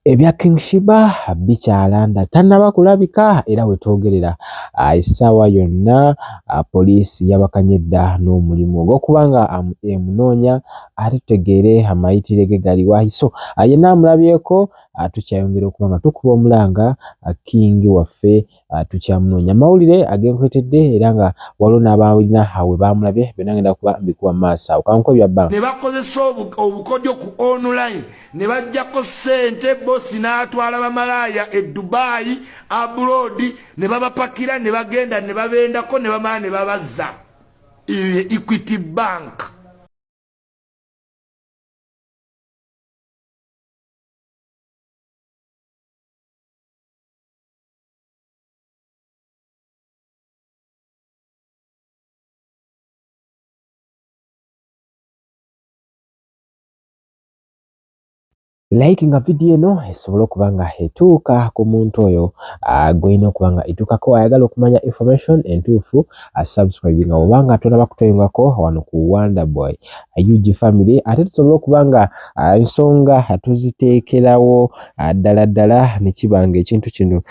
Ebya King Sheebah bikyalanda tannaba kulabika era wetwogerera essaawa yonna poliisi yabakanyedda n'omulimu ogw'okubanga emunoonya ate tutegeere amayitire ge galiwa so yenna amulabyeko tukyayongera okubanga tukuba omulanga King waffe tukyamunoonya amawulire agenkwetedde era nga waliwo n'abalina we bamulabye byonna ngenda kuba mbikuba mu maaso awo kanko ebyabbanga ne bakozesa obukodyo ku online ne bajjako ssente bosi n'atwala bamalaaya e Dubai abroad ne babapakira ne bagenda ne babendako ne bamala ne babazza Equity Bank. likinga video eno esobola okubanga etuuka ku muntu oyo gwina okubanga etuukako ayagala okumanya information entuufu subscribinga obanga tonaba kutoyongako wano ku Wonder Boy UG family ate tusobola okubanga ensonga tuziteekerawo ddala ne kibanga ekintu kino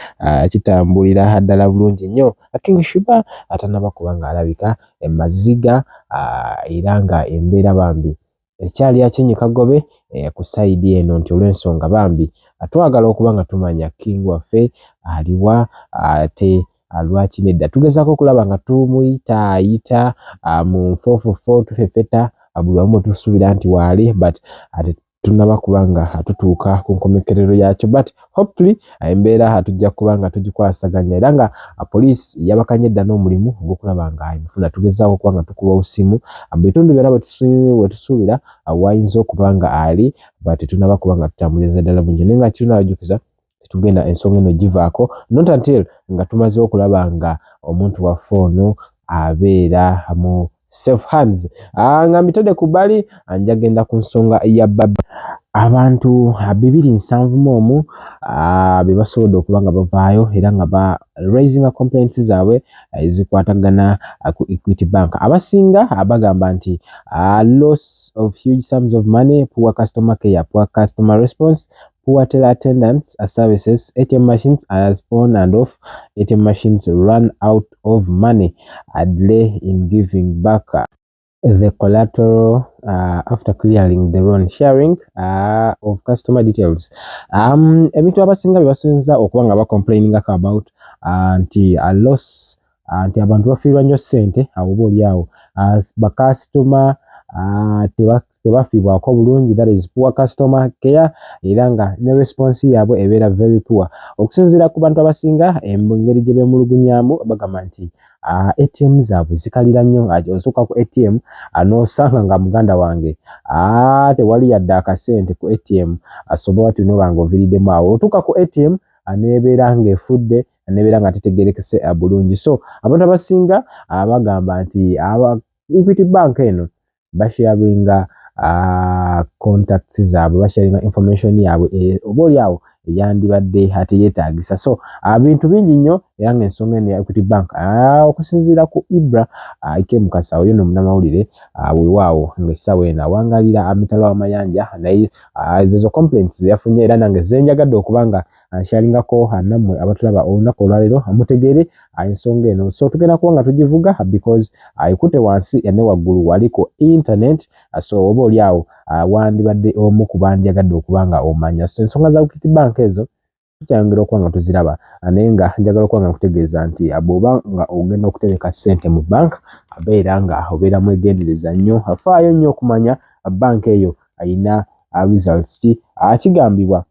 kitambulira ddala bulungi nnyo. King Sheebah atanaba kubanga alabika emaziga era nga embeera bambi ekyali akinyi kagobe ku side eno nti olw'ensonga bambi twagala okubanga tumanya King waffe aliwa ate lwaki nedda tugezaako okulaba nga tumuyitaayita mu nfoofofo tufefeta buli wamu tusuubira nti waali but ate tunaba kubanga tutuuka ku nkomekerero yakyo but hopefully embeera tujja kubanga tugikwasaganya era nga poliisi yabakanyedda n'omulimu ogw'okulaba nga imufuna tugezaako okubanga tukuba obusimu bitundu byonna bwe tusuubira wayinza okubanga ali but tunaba kubanga tutambuliriza ddala bungi naye nga kirunaajukiza tugenda ensonga eno givaako not until nga tumaze okulaba nga omuntu waffe ono abeera mu safe hands. Nga mbitadde ku bbali njagenda ku nsonga ya Bobi abantu 270 be basobodde okubanga bavaayo era nga ba raising complaints zaabwe ezikwatagana ku Equity Bank. Abasinga bagamba nti loss of huge sums of money, poor customer care, poor customer response, poor teller attendance services, ATM machines as on and off, ATM machines run out of money, a delay in giving back the collateral after clearing the loan, sharing of customer details. Ebintu abasinga byebasinza okubanga bacomplaining about nti a loss nti abantu bafiirwa nnyo ssente oba oliawo bakasitoma tebafiibwako bulungi, that is poor customer care era nga ne response yaabwe ebeera very poor. Okusinziira ku bantu abasinga engeri gye beemulugunyaamu bagamba nti ATM zaabwe zikalira nnyo. Osooka ku ATM n'osanga nga muganda wange tewali yadde akasente ku ATM asobola ati noba nga oviriddemu awo. Otuuka ku ATM nebeera ng'efudde nebeera nga tetegerekese bulungi. So abantu abasinga bagamba nti Equity Bank eno basharinga contacts zaabwe, basharinga information yaabwe oba oliawo eyandibadde ate yeetaagisa. So bintu bingi nnyo era ng'ensonga eno ya Equity Bank okusinziira ku Ibra Mukasa oyo no munnamawulire weewaawo ng'essaawa eno awangalira amitala w'amayanja naye ezo complaints zeyafunye era nange zenjagadde okubanga nshalingako nammwe abatulaba olunaku olwaleero mutegeere ensonga eno. So tugenda kuba nga tugivuga because ekute wansi ne waggulu wali ku internet. So oba oliawo wandibadde omu ku bandyagadde okubanga omanya. So ensonga za Equity Bank ezo tukyayongera okuba nga tuziraba naye nga njagala okuba nga nkutegeeza nti bw'oba nga ogenda okutereka ssente mu bank abeera nga obeera mwegendereza nnyo, afaayo nnyo okumanya bank eyo ayina results ki. Kigambibwa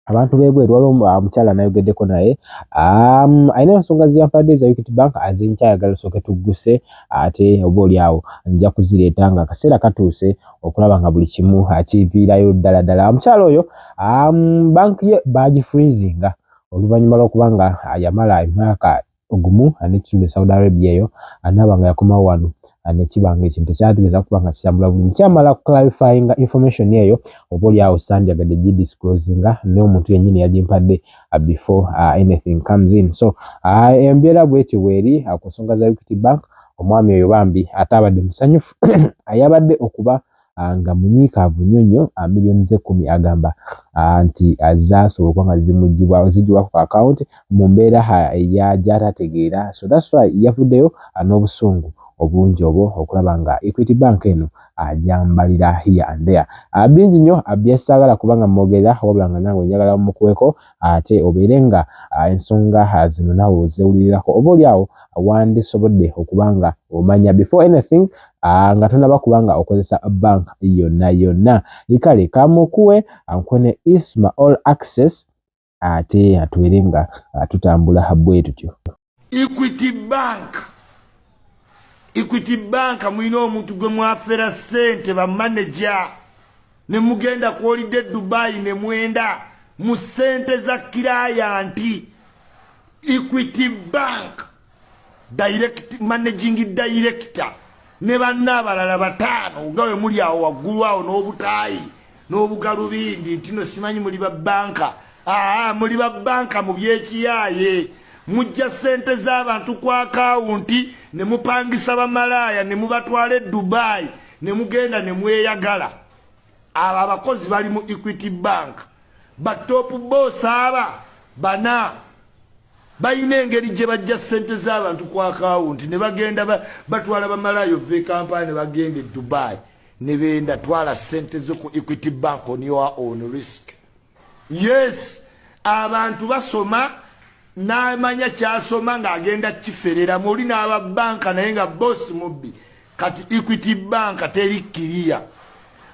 abantu b'ebweru waliwo omukyala nayogeddeko naye ayina ensonga ziyampadde za Equity Bank azenkyayagala sooke tugguse ate oba oliawo nja kuzireeta nga akaseera katuuse okulaba nga buli kimu kiviirayo ddala. Omukyala oyo bank ye bagifreezinga oluvannyuma lw'okubanga yamala emyaka ogumu n'ekitundu Saudi Arabia eyo anaaba nga yakomawo wano nekibanga ekintu tekyategeeza kuba nga kitambula bulungi. Kyamala clarifyinga information eyo oba oliawo sandyagadde gidisclosinga n'omuntu yennyini yagimpadde before anything comes in. So embeera bwetyo bweri ku nsonga za Equity Bank. Omwami oyo bambi ate abadde musanyufu ayabadde okuba nga munyiikaavu nnyo miliyoni ze 10 agamba nti azaasobola okuba nga zigibwa ku account mu mbeera gy'atategeera. So that's why yavuddeyo n'obusungu obungi obwo okulaba nga Equity Bank eno agyambalira here and there. Bingi nnyo byesaagala kubanga mwogerera wabula nga nange njagala mukuweko ate obeere nga ensonga zino naawe ozewulirirako oba oliawo wandisobodde okubanga omanya before anything nga tonaba kubanga okozesa bank yonna. Kale kamukuwe ankone isma all access ate atubeere nga tutambula bwe tutyo. Equity Bank mwina omuntu gwe mwafera sente ba manager ne mugenda ku holiday Dubai ne mwenda mu sente za client. Equity Bank managing director ne bannabalala batano gawe muli awo waggulu awo n'obutaayi n'obugalubindi ntino simanyi muli ba banka. Muli ba banka mu byekiyaaye mujja sente z'abantu ku akawunti ne mupangisa bamalaya ne mubatwale Dubai ne mugenda ne mweyagala. Abo abakozi bali mu Equity Bank ba top boss bana bayina engeri gye bajja sente z'abantu ku akawunti ne bagenda batwala bamalaya ve kampani ne bagenda Dubai ne benda twala sente zo ku Equity Bank on your own risk. Yes, abantu basoma n'amanya kyasoma ng'agenda kiferera muli n'aba banka naye nga boss mubbi. Kati Equity Bank terikkiriya.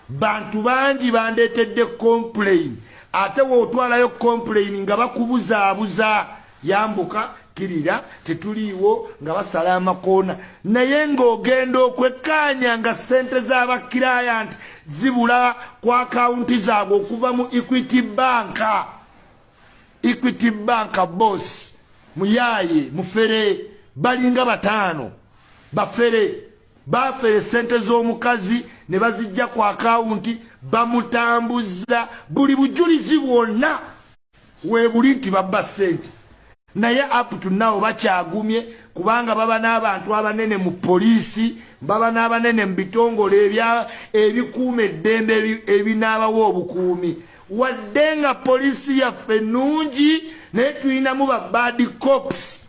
Bantu bangi bandeetedde complain ate wootwalayo complain nga bakubuzaabuza yambuka kirira tetuliiwo nga basala amakoona naye ng'ogenda okwekkaanya nga sente z'abakirayant zibula ku akawunti zaabwe okuva mu Equity Bank. Equity Bank boss muyaye mufere balinga batano bafere sente z'omukazi ne bazijja ku akawunti bamutambuza buli bujulizi bwonna weebuli nti babba sente naye up to now bakyagumye kubanga baba n'abantu abanene mu poliisi baba n'abanene mu bitongole ebikuuma eddembe ebinaabawo obukuumi wadde nga poliisi yaffe nnungi naye tulinamu ba bad cops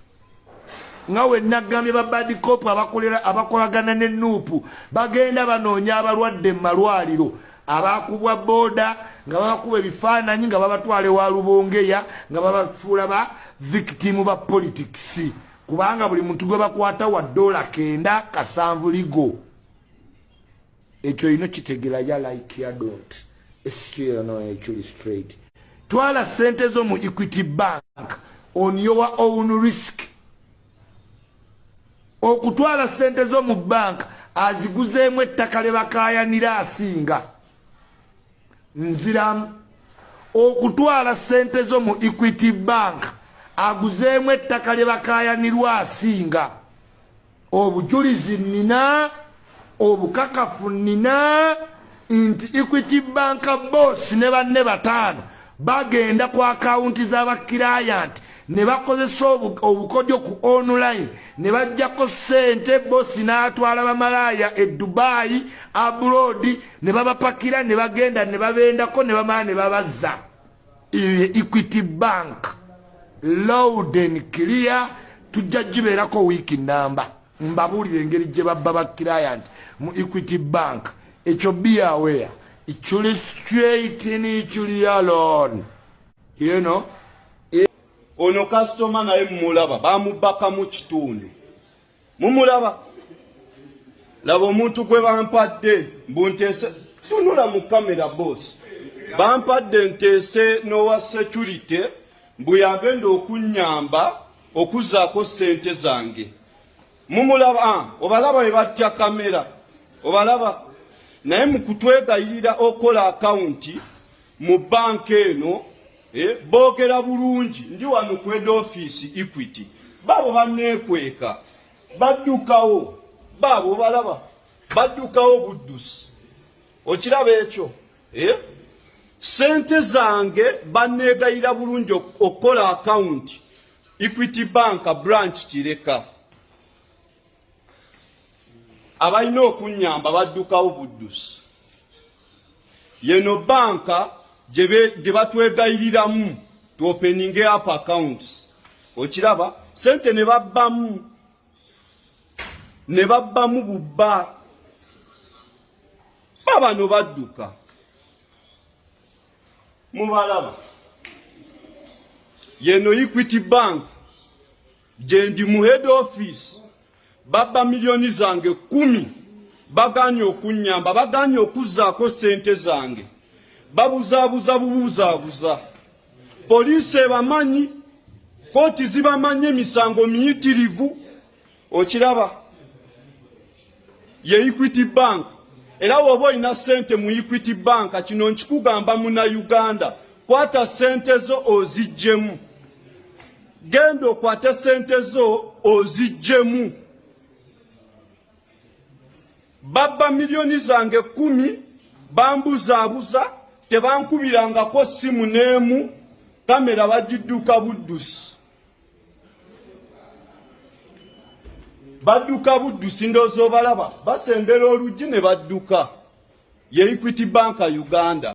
nga we nagambye ba bad cop abakolagana ne nuupu bagenda banoonya abalwadde mu malwaliro abakubwa booda nga babakuba ebifaananyi nga babatwale wa lubongeya nga babafuula ba victim ba politics kubanga buli muntu gwe bakwata wa $9 kasanvu ligo ekyo ino kitegera ya like ya don't eskia no actually straight twala sente zo mu Equity Bank on your own risk. Okutwala sente zo mu bank aziguzeemu ettaka lye bakaayanira asinga nziramu. Okutwala sente zo mu Equity Bank aguzeemu ettaka lye bakaayanirwa asinga. Obujulizi nina obukakafu nina nti Equity Bank boss ne banne batano bagenda ku akawunti z'abakirayant ne bakozesa obukodyo ku online ne bajjako sente bosi n'atwala bamalaya e Dubai abroad ne babapakira ne bagenda ne babendako ne bamala ne babazza. Equity Bank loud and clear tujja gibeerako wiiki namba mbabuulire engeri gye babba ba client mu Equity Bank. Ekyo be aware ichuli straight in ichuli alone you know. Ono customer naye mulaba bamubaka mu kitundu mumulaba laba omuntu gwe bampadde mbuntese tunula mu kamera boss bampadde ntese nowa security mbu yagenda okunyamba okuzaako sente zange mumulaba obalaba bwe batya kamera obalaba naye mukutwegayirira okola account mu bank eno boogera bulungi ndi wano ku head office Equity babo baneekweka baddukawo babo balaba baddukawo buddusi okiraba ekyo sente zange baneegayira bulungi okola account Equity Bank branch Kireka abalina okunyamba baddukawo buddusi yeno banka gye batwegayiriramu to opening up accounts. Okiraba sente ne babbamu bubba baba no badduka mubalaba yeno Equity Bank jendi mu head office babba milioni zange 10 baganye okunyamba baganye okuzaako sente zange babuza police bamanyi koti zibamanye misango miyitirivu. Okiraba ye Equity Bank era woba ina sente mu Equity Bank kino nkikugamba muna Uganda kwata sente zo ozijjemu gendo kwata sente zo ozijjemu babba milioni zange 10 bambuzabuza tebankubirangako simu neemu kamera bagidduka buddusi badduka buddusi ndozo balaba basembera oluggi ne badduka ye Equity Bank Uganda.